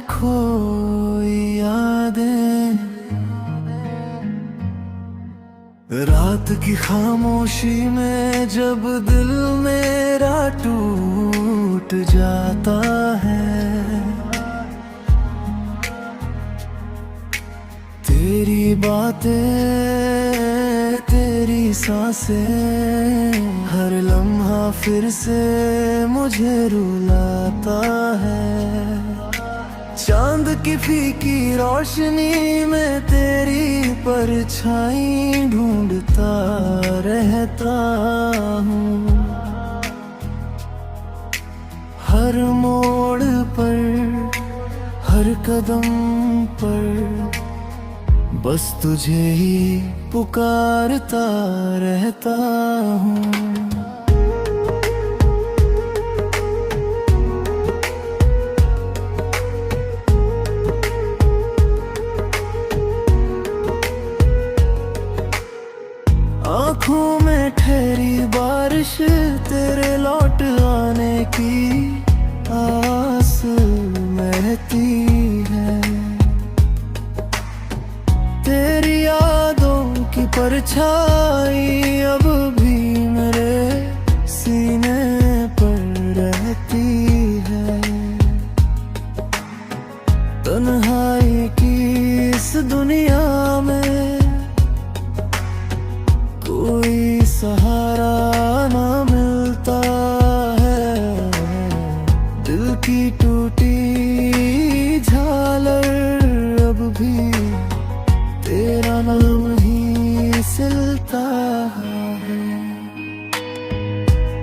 खोई यादें, रात की खामोशी में जब दिल मेरा टूट जाता है, तेरी बातें तेरी सांसें हर लम्हा फिर से मुझे रुलाता है। चांद की फीकी रोशनी में तेरी परछाई ढूंढता रहता हूँ, हर मोड़ पर हर कदम पर बस तुझे ही पुकारता रहता हूँ। आँखों में ठहरी बारिश तेरे लौट आने की आस महती है, तेरी यादों की परछाई अब भी मेरे सीने पर रहती है। तन्हाई की इस दुनिया में कोई सहारा ना मिलता है, दिल की टूटी झालर अब भी तेरा नाम ही सिलता है।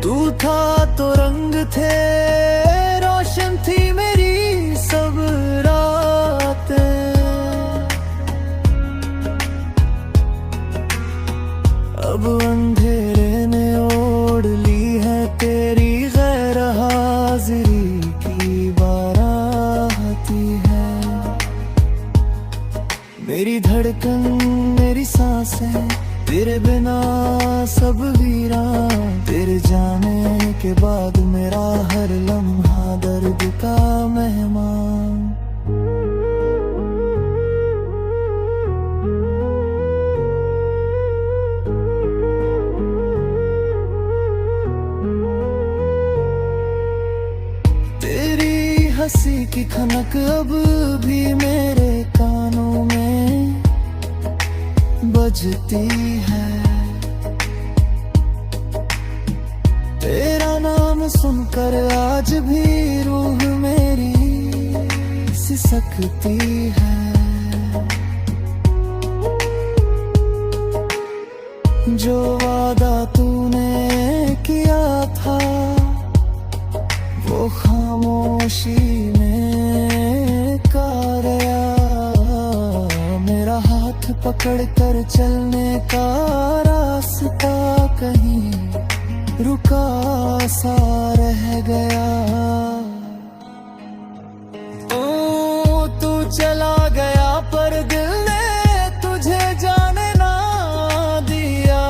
तू था तो रंग थे, रोशन थी मेरी सब रातें, अब अंधेरे ने ओढ़ ली है तेरी गैर हाजिरी की बाराती है। मेरी धड़कन मेरी सांसें तेरे बिना सब वीरान, तेरे जाने के बाद मेरा हर लम्हा दर्द का मेहमान। तेरी हंसी की खनक अब भी मेरे कानों में बजती है, तेरा नाम सुनकर आज भी रूह मेरी सिसकती है। जो वादा तूने किया था वो खामोशी में का गया, मेरा हाथ पकड़ कर चलने का रास्ता कहीं रुका सा रह गया। ओ तू चला गया पर दिल ने तुझे जाने ना दिया,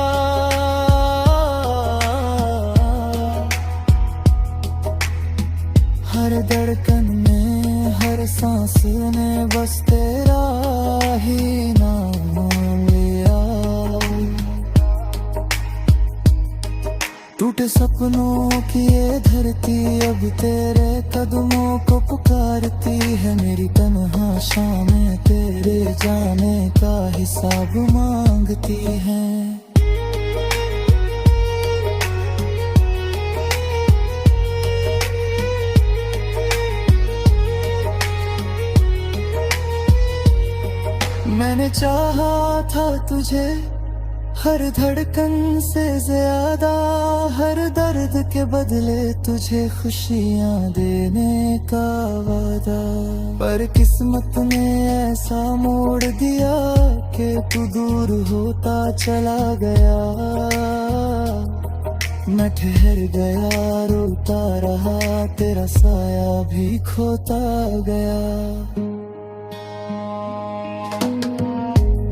हर धड़कन में हर सांस ने बस तेरा ही नाम लिया। टूटे सपनों की ये धरती अब तेरे कदमों को पुकारती है, मेरी तन्हा शामें तेरे जाने का हिसाब मांगती है। मैंने चाहा था तुझे हर धड़कन से ज्यादा, हर दर्द के बदले तुझे खुशियाँ देने का वादा, पर किस्मत ने ऐसा मोड़ दिया कि तू दूर होता चला गया। मैं ठहर गया रोता रहा, तेरा साया भी खोता गया।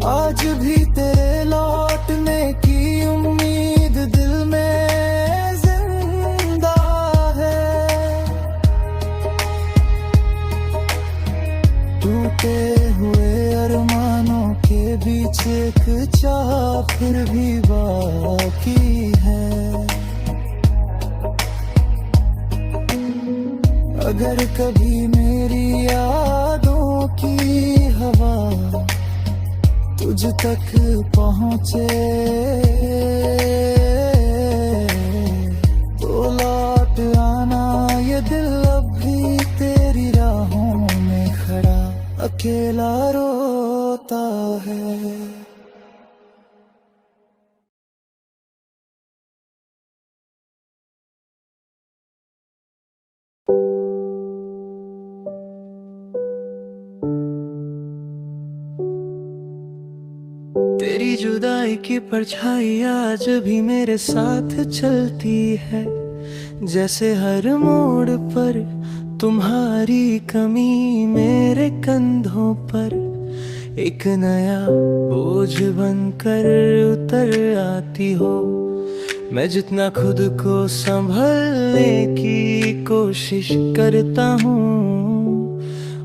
आज भी तेरे लौटने की उम्मीद दिल में जिंदा है, टूटे हुए अरमानों के बीच एक चाह फिर भी बाकी है। अगर कभी मेरी यादों की हवा तुझ तक पहुँचे तो लौट आना, ये दिल अब भी तेरी राहों में खड़ा अकेला रोता है। तेरी जुदाई की परछाई आज भी मेरे साथ चलती है, जैसे हर मोड़ पर तुम्हारी कमी मेरे कंधों पर एक नया बोझ बनकर उतर आती हो। मैं जितना खुद को संभलने की कोशिश करता हूँ,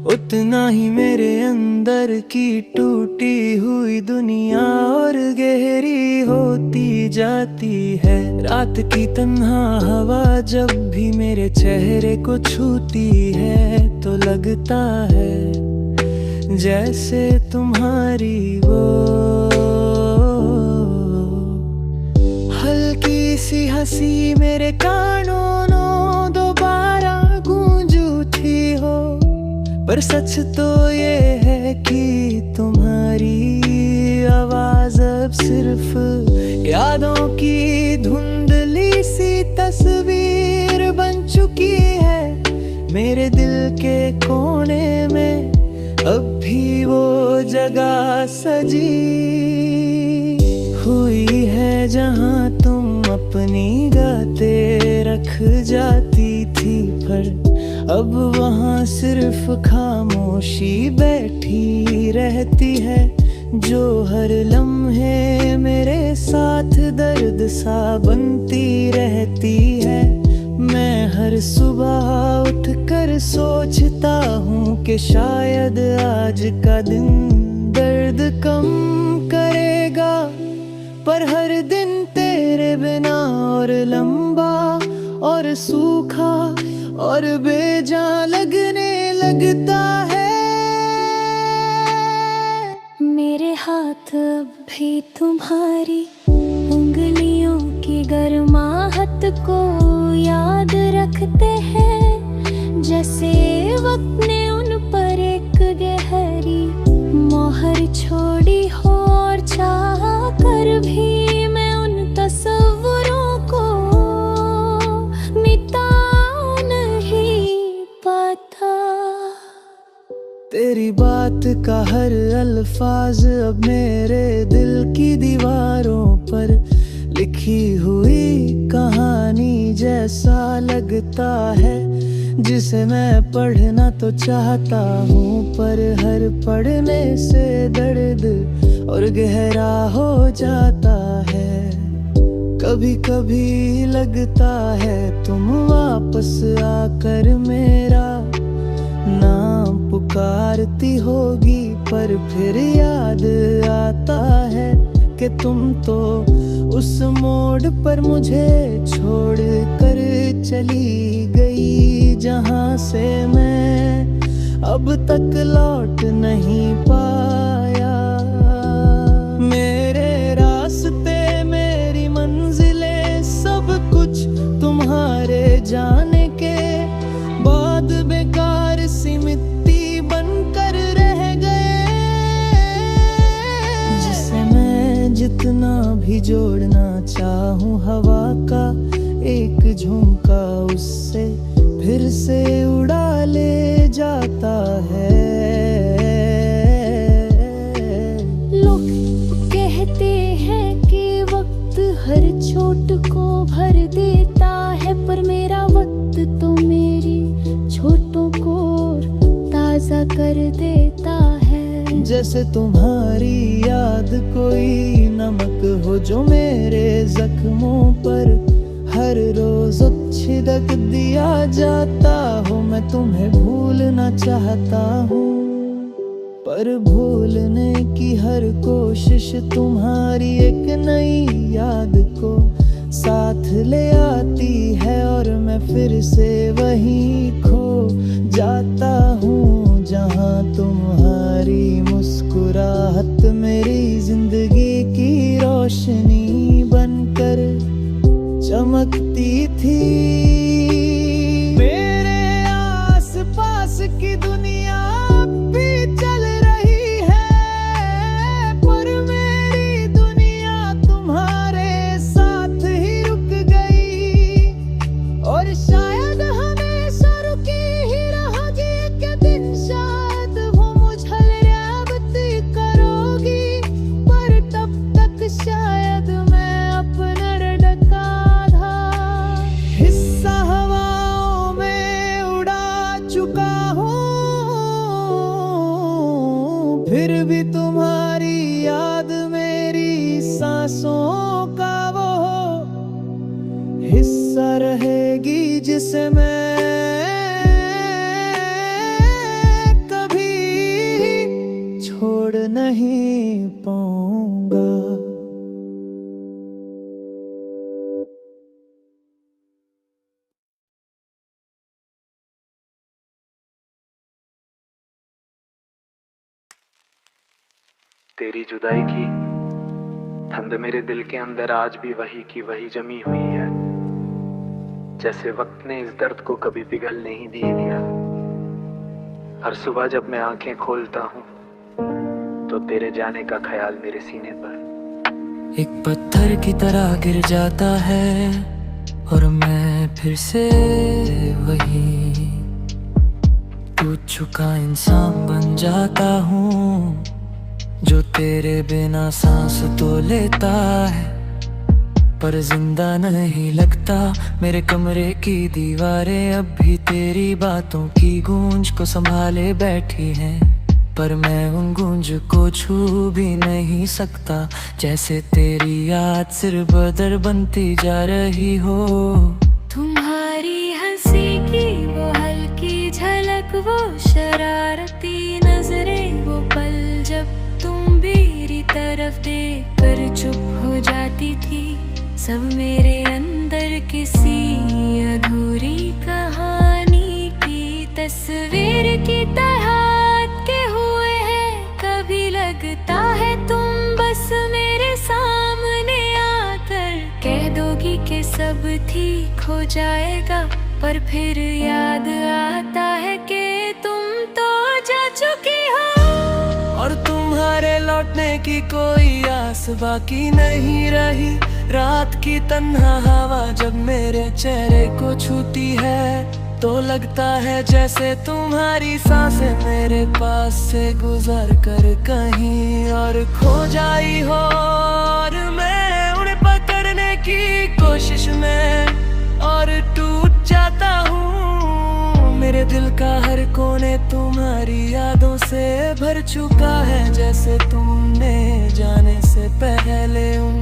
उतना ही मेरे अंदर की टूटी हुई दुनिया और गहरी होती जाती है। रात की तन्हा हवा जब भी मेरे चेहरे को छूती है तो लगता है जैसे तुम्हारी वो हल्की सी हंसी मेरे कानों दोबारा गूंज उठी हो। पर सच तो ये है कि तुम्हारी आवाज अब सिर्फ यादों की धुंधली सी तस्वीर बन चुकी है। मेरे दिल के कोने में अब भी वो जगह सजी हुई है जहां तुम अपनी गाते रख जाती थी, पर अब वहाँ सिर्फ खामोशी बैठी रहती है, जो हर लम्हे मेरे साथ दर्द सा बनती रहती है। मैं हर सुबह उठकर सोचता हूँ कि शायद आज का दिन दर्द कम करेगा, पर हर दिन तेरे बिना और लंबा और सूखा और बेजान लगने लगता है। मेरे हाथ अब भी तुम्हारी उंगलियों की गर्माहट को याद रखते हैं, जैसे वक्त ने उन पर एक गहरी मोहर छोड़ी हो। और चाह कर भी मैं उन तस्वीरों को मिटा नहीं पाता। तेरी बात का हर अल्फाज अब मेरे दिल की दीवारों पर लिखी हुई कहानी जैसा लगता है, जिसे मैं पढ़ना तो चाहता हूँ, पर हर पढ़ने से दर्द और गहरा हो जाता है। कभी कभी लगता है तुम वापस आकर मेरा नाम पुकारती होगी, पर फिर याद आता है कि तुम तो उस मोड़ पर मुझे छोड़ कर चली गई, जहां से मैं अब तक लौट नहीं पाया। मेरे रास्ते मेरी मंजिलें सब कुछ तुम्हारे जाने के बाद बेकार सी मिट्टी बनकर रह गए, जिसे मैं जितना भी जोड़ना चाहूं हवा का एक झोंका उससे फिर से उड़ा ले जाता है। लोग कहते हैं कि वक्त हर चोट को भर देता है, पर मेरा वक्त तो मेरी चोटों को ताजा कर देता है। जैसे तुम्हारी याद कोई नमक हो जो मेरे जख्मों पर हर रोज छिड़क दिया जाता हो। मैं तुम्हें भूलना चाहता हूँ, पर भूलने की हर कोशिश तुम्हारी एक नई याद को साथ ले आती है, और मैं फिर से वहीं खो जाता हूँ जहाँ तुम्हारी मुस्कुराहट मेरी जिंदगी की रोशनी बनकर चमकती थी। मेरे आस पास की दुनिया भी चल रही है, पर मेरी दुनिया तुम्हारे साथ ही रुक गई। और शायद हमेशा रुकी ही रहेगी एक दिन, शायद वो मुझे याद करोगी, पर तब तक शायद मैं अपना धड़का था हिस्सा हवाओं में उड़ा चुका हूँ। फिर भी तुम्हारी याद मेरी सांसों का वो हिस्सा रहेगी, जिसे मैं कभी छोड़ नहीं पाऊंगा। तेरी जुदाई की ठंड मेरे दिल के अंदर आज भी वही की वही जमी हुई है, जैसे वक्त ने इस दर्द को कभी पिघल नहीं दिया। हर सुबह जब मैं आंखें खोलता हूँ तो तेरे जाने का ख्याल मेरे सीने पर एक पत्थर की तरह गिर जाता है, और मैं फिर से वही टूट चुका इंसान बन जाता हूँ, जो तेरे बिना सांस तो लेता है पर जिंदा नहीं लगता। मेरे कमरे की दीवारें अब भी तेरी बातों की गूंज को संभाले बैठी हैं, पर मैं उन गूंज को छू भी नहीं सकता, जैसे तेरी याद सिर्फ बदर बनती जा रही हो। तुम्हारी हंसी की वो हल्की झलक, वो शरारती नजरें, वो पल जब तुम मेरी तरफ देख कर चुप हो जाती थी, सब मेरे अंदर किसी अधूरी कहानी की तस्वीर की तरह के हुए हैं। कभी लगता है तुम बस मेरे सामने आकर कह दोगी कि सब ठीक हो जाएगा, पर फिर याद आता है कि तुम तो जा चुकी हो, और तुम्हारे लौटने की कोई आस बाकी नहीं रही। रात की तन्हा हवा जब मेरे चेहरे को छूती है, तो लगता है जैसे तुम्हारी सांसें मेरे पास से गुजर कर कहीं और खो जाई हो, और मैं उन्हें पकड़ने की कोशिश में और टूट जाता हूँ। मेरे दिल का हर कोने तुम्हारी यादों से भर चुका है, जैसे तुमने जाने से पहले उन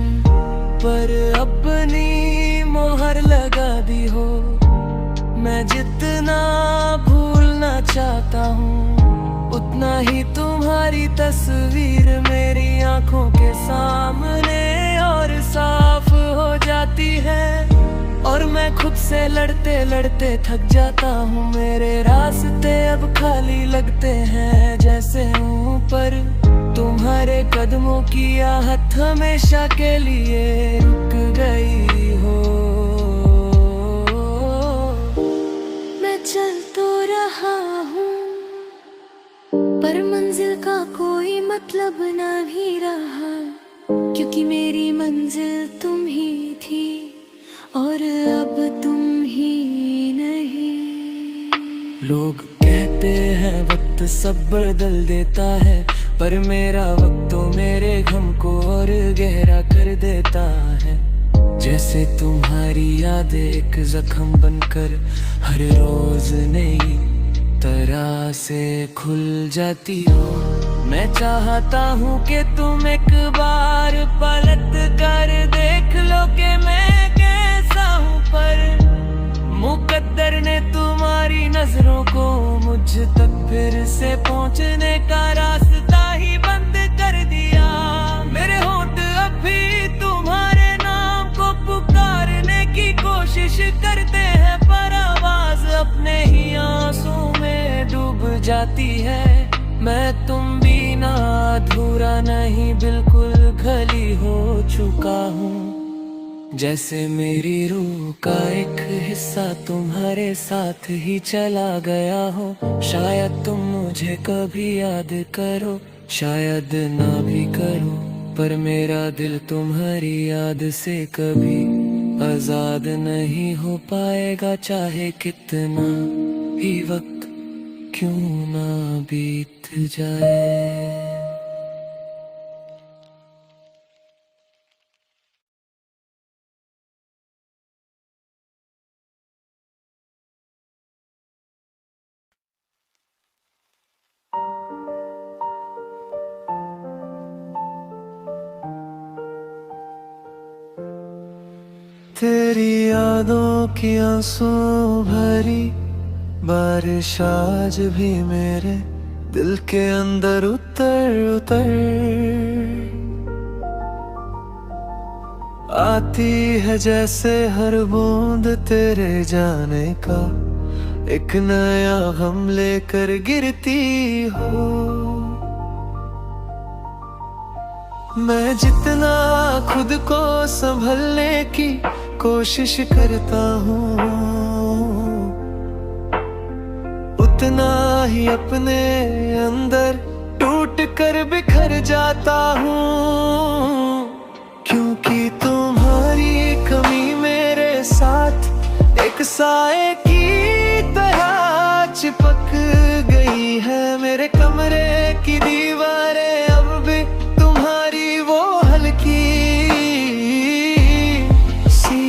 पर अपनी मोहर लगा दी हो। मैं जितना भूलना चाहता हूँ, उतना ही तुम्हारी तस्वीर मेरी आंखों के सामने और साफ हो जाती है, और मैं खुद से लड़ते लड़ते थक जाता हूँ। मेरे रास्ते अब खाली लगते हैं, जैसे ऊपर तुम्हारे कदमों की आहट हमेशा के लिए रुक गई हो। मैं चल तो रहा हूँ, पर मंजिल का कोई मतलब ना भी रहा, क्योंकि मेरी मंजिल तुम ही थी और अब तुम ही नहीं। लोग कहते हैं वक्त सब बदल देता है, पर मेरा वक्त तो मेरे गम को और गहरा कर देता है। जैसे तुम्हारी याद एक जख्म बनकर हर रोज नई तरह से खुल जाती हो। मैं चाहता हूँ कि तुम एक बार पलट कर देख लो कि मैं कैसा हूँ, पर मुकद्दर ने तुम्हारी नजरों को मुझ तक फिर से पहुँचने का रास्ता जाती है। मैं तुम बिना अधूरा नहीं, बिल्कुल खली हो चुका हूँ। जैसे मेरी रूह का एक हिस्सा तुम्हारे साथ ही चला गया हो। शायद तुम मुझे कभी याद करो, शायद ना भी करो, पर मेरा दिल तुम्हारी याद से कभी आजाद नहीं हो पाएगा। चाहे कितना भी वक्त क्यों ना बीत जाए। तेरी यादों की आंसू भरी बारिश आज भी मेरे दिल के अंदर उतर उतर आती है। जैसे हर बूंद तेरे जाने का एक नया गम लेकर गिरती हो। मैं जितना खुद को संभलने की कोशिश करता हूँ, उतना ही अपने अंदर टूट कर बिखर जाता हूँ। क्योंकि तुम्हारी कमी मेरे साथ एक साए की तरह चिपक गई है। मेरे कमरे की दीवारें अब भी तुम्हारी वो हल्की सी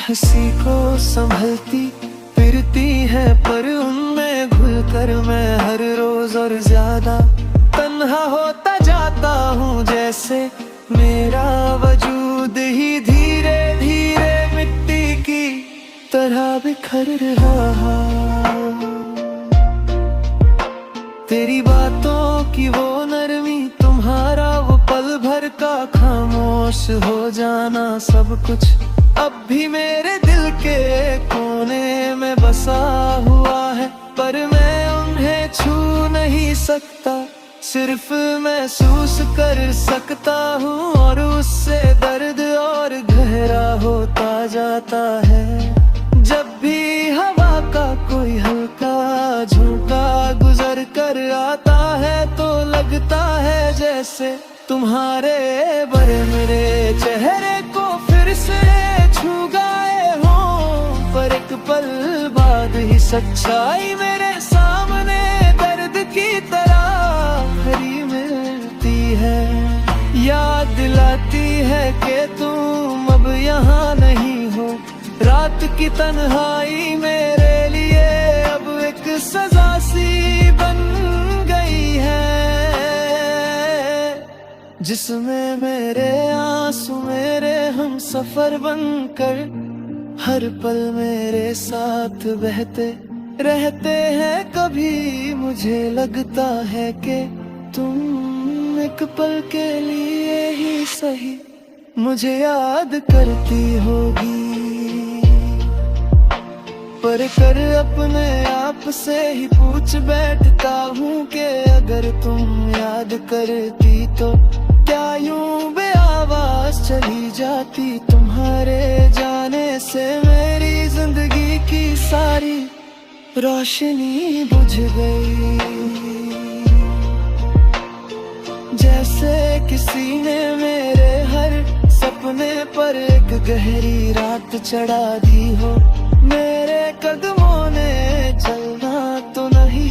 हंसी को संभलती फिरती है, पर उनमें घुलकर मैं हर रोज और ज्यादा तन्हा होता जाता हूँ। जैसे मेरा वजूद ही धीरे धीरे मिट्टी की तरह बिखर रहा। तेरी बातों की वो नरमी, तुम्हारा वो पल भर का खामोश हो जाना, सब कुछ अब भी मेरे दिल के कोने में बसा हुआ है। पर मैं उन्हें छू नहीं सकता, सिर्फ महसूस कर सकता हूँ, और उससे दर्द और गहरा होता जाता है। जब भी हवा का कोई हल्का झोंका गुजर कर आता है, तो लगता है जैसे तुम्हारे बरे मेरे चेहरे को फिर से छू गए हों। पर एक पल बाद ही सच्चाई मेरे सामने दर्द की तरह खरी मिलती है। याद दिलाती है कि तुम अब यहाँ नहीं हो। रात की तन्हाई मेरे लिए अब एक सजा सी बन गई है, जिसमें मेरे आंसू मेरे हम सफर बनकर हर पल मेरे साथ बहते रहते हैं। कभी मुझे लगता है कि तुम एक पल के लिए ही सही मुझे याद करती होगी, पर कर अपने आप से ही पूछ बैठता हूँ कि अगर तुम याद करती तो क्या यूं बेआवाज चली जाती। तुम्हारे जाने से मेरी जिंदगी की सारी रोशनी बुझ गई, जैसे किसी ने मेरे हर सपने पर एक गहरी रात चढ़ा दी हो। मेरे कदमों ने चलना तो नहीं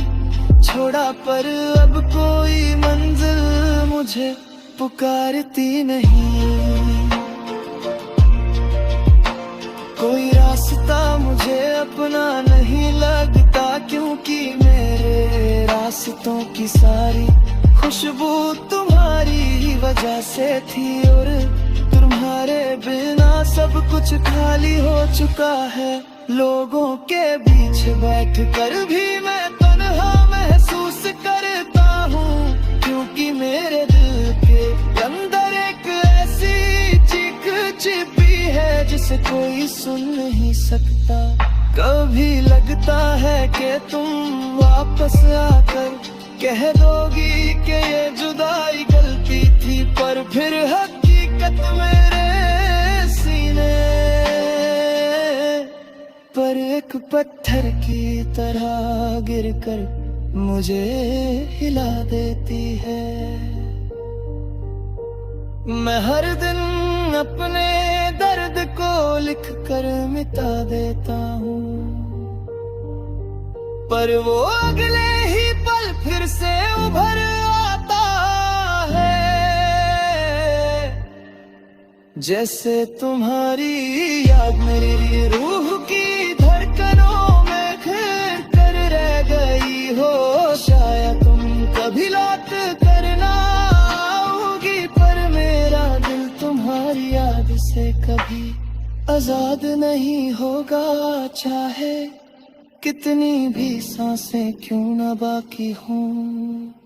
छोड़ा, पर अब कोई मंजिल मुझे पुकारती नहीं। कोई रास्ता मुझे अपना नहीं लगता, क्योंकि मेरे रास्तों की सारी खुशबू तुम्हारी वजह से थी, और तुम्हारे बिना सब कुछ खाली हो चुका है। लोगों के बीच बैठकर भी मैं तन्हा महसूस करता हूँ, क्योंकि मेरे दिल के अंदर एक ऐसी चीख छिपी है जिसे कोई सुन नहीं सकता। कभी लगता है कि तुम वापस आकर कह दोगी कि ये जुदाई गलती थी, पर फिर हकीकत मेरे सीने पर एक पत्थर की तरह गिरकर मुझे हिला देती है। मैं हर दिन अपने दर्द को लिख कर मिटा देता हूँ, पर वो अगले ही पल फिर से उभर आता है। जैसे तुम्हारी याद मेरी रूह की धड़कनों में घिर कर रह गई हो। शायद तुम कभी लौट कर ना आओगी, पर मेरा दिल तुम्हारी याद से कभी आजाद नहीं होगा। चाहे कितनी भी सांसें क्यों ना बाकी हों।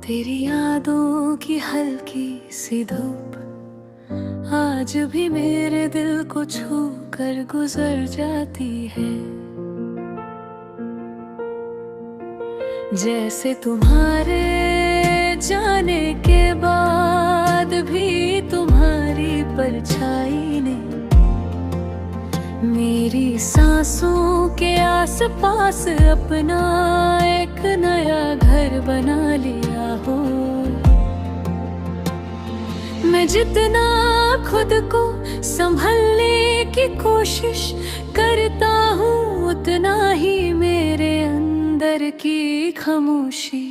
तेरी यादों की हल्की सी धूप आज भी मेरे दिल को छू कर गुजर जाती है। जैसे तुम्हारे जाने के बाद भी तुम्हारी परछाई ने मेरी सांसों के आसपास अपना एक नया घर बना लिया हो। मैं जितना खुद को संभलने की कोशिश करता हूँ, उतना ही मेरे अंदर की खामोशी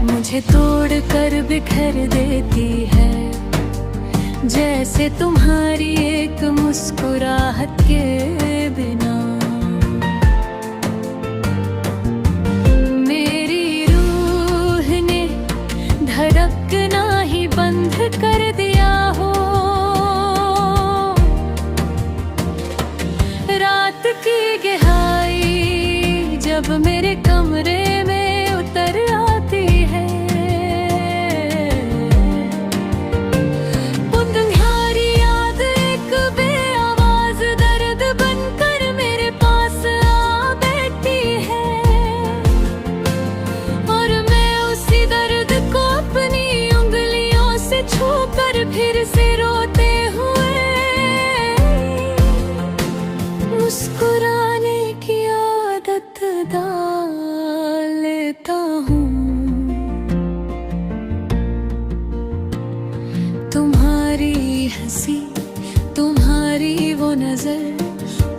मुझे तोड़ कर बिखर देती है। जैसे तुम्हारी एक मुस्कुराहट के बिना मेरी रूह ने धड़कना ही बंद कर दिया हो। रात की गहराई जब मेरे कमरे में उतर आती है, फिर से रोते हुए मुस्कुराने की आदत डाल लेता हूँ। तुम्हारी हंसी, तुम्हारी वो नजर,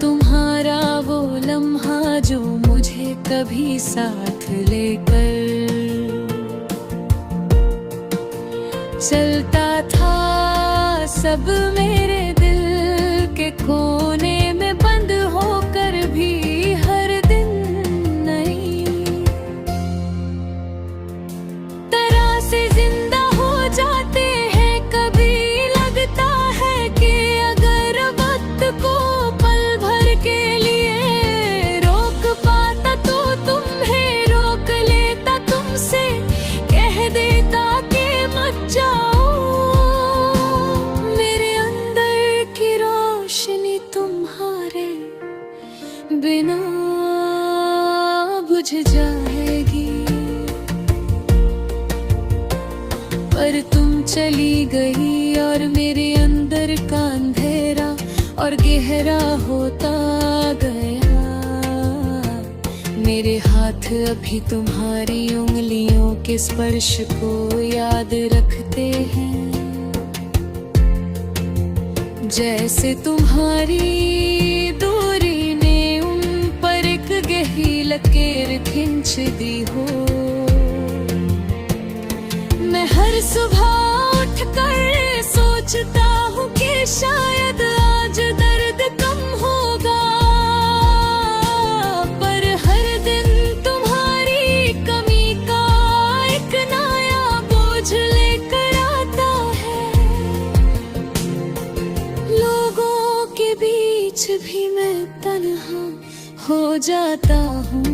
तुम्हारा वो लम्हा जो मुझे कभी साथ लेकर चलता था, सब मेरे दिल के कोने में बंद होकर भी हर दिन नई तरह से जिंदा हो जाते हैं। कभी लगता है कि अगर वक्त को पल भर के लिए रोक पाता तो तुम्हें रोक लेता, तुमसे कह देता कि मत जाओ। मेरे अंदर की रोशनी तुम्हारे बिना बुझ जाएगी, पर तुम चली गई और मेरे अंदर का अंधेरा और गहरा होता गया। मेरे हाथ अभी तुम्हारी उंगलियों के स्पर्श को याद रखते हैं। जैसे तुम्हारी दूरी ने उन पर एक गहरी लकीर खींच दी हो। मैं हर सुबह उठकर सोच सोचता हूँ कि शायद आज दर्द कम होगा, पर हर दिन तुम्हारी कमी का एक नया बोझ लेकर आता है। लोगों के बीच भी मैं तन्हा हो जाता हूँ,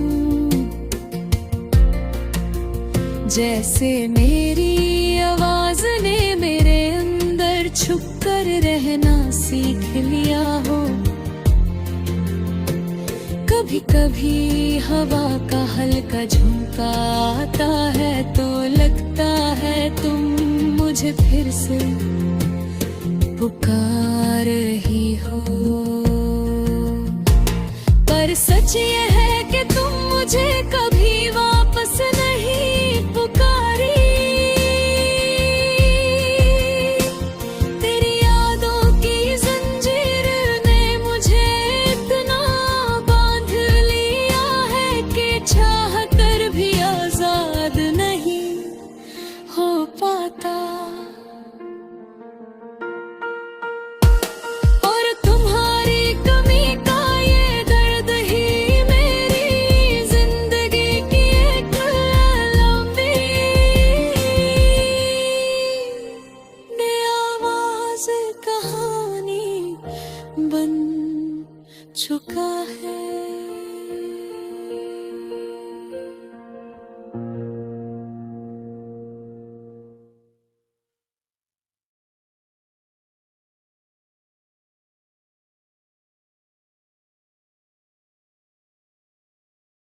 जैसे मेरी आवाज ने मेरे अंदर छुप कर रहना सीख लिया हो। कभी कभी हवा का हल्का झोंका आता है तो लगता है तुम मुझे फिर से पुकार रही हो, पर सच ये है